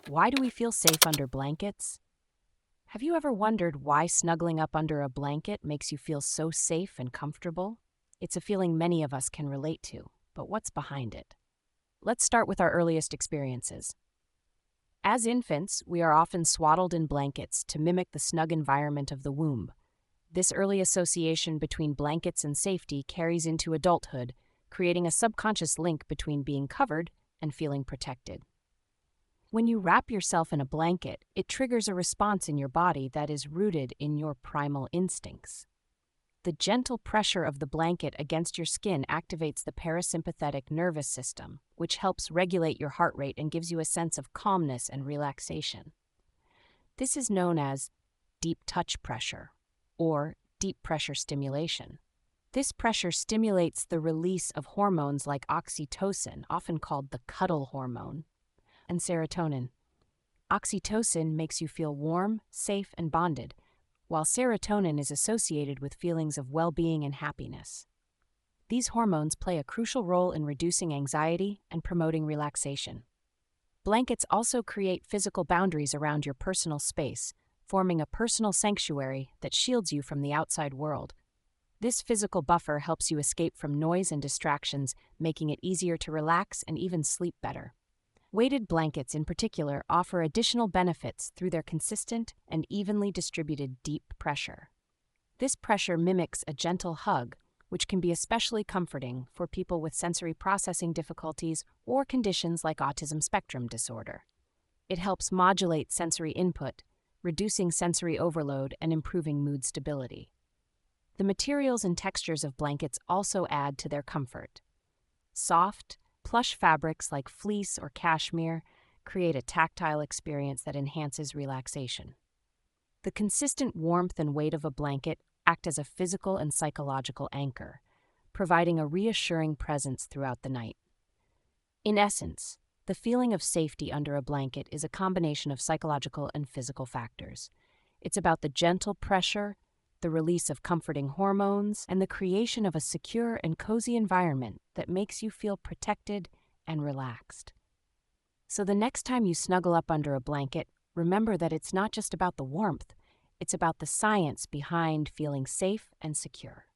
Why do we feel safe under blankets? Have you ever wondered why snuggling up under a blanket makes you feel so safe and comfortable? It's a feeling many of us can relate to, but what's behind it? Let's start with our earliest experiences. As infants, we are often swaddled in blankets to mimic the snug environment of the womb. This early association between blankets and safety carries into adulthood, creating a subconscious link between being covered and feeling protected. When you wrap yourself in a blanket, it triggers a response in your body that is rooted in your primal instincts. The gentle pressure of the blanket against your skin activates the parasympathetic nervous system, which helps regulate your heart rate and gives you a sense of calmness and relaxation. This is known as deep touch pressure, or deep pressure stimulation. This pressure stimulates the release of hormones like oxytocin, often called the cuddle hormone, and serotonin. Oxytocin makes you feel warm, safe, and bonded, while serotonin is associated with feelings of well-being and happiness. These hormones play a crucial role in reducing anxiety and promoting relaxation. Blankets also create physical boundaries around your personal space, forming a personal sanctuary that shields you from the outside world. This physical buffer helps you escape from noise and distractions, making it easier to relax and even sleep better. Weighted blankets in particular offer additional benefits through their consistent and evenly distributed deep pressure. This pressure mimics a gentle hug, which can be especially comforting for people with sensory processing difficulties or conditions like autism spectrum disorder. It helps modulate sensory input, reducing sensory overload and improving mood stability. The materials and textures of blankets also add to their comfort. Soft, plush fabrics like fleece or cashmere create a tactile experience that enhances relaxation. The consistent warmth and weight of a blanket act as a physical and psychological anchor, providing a reassuring presence throughout the night. In essence, the feeling of safety under a blanket is a combination of psychological and physical factors. It's about the gentle pressure, the release of comforting hormones, and the creation of a secure and cozy environment that makes you feel protected and relaxed. So the next time you snuggle up under a blanket, remember that it's not just about the warmth, it's about the science behind feeling safe and secure.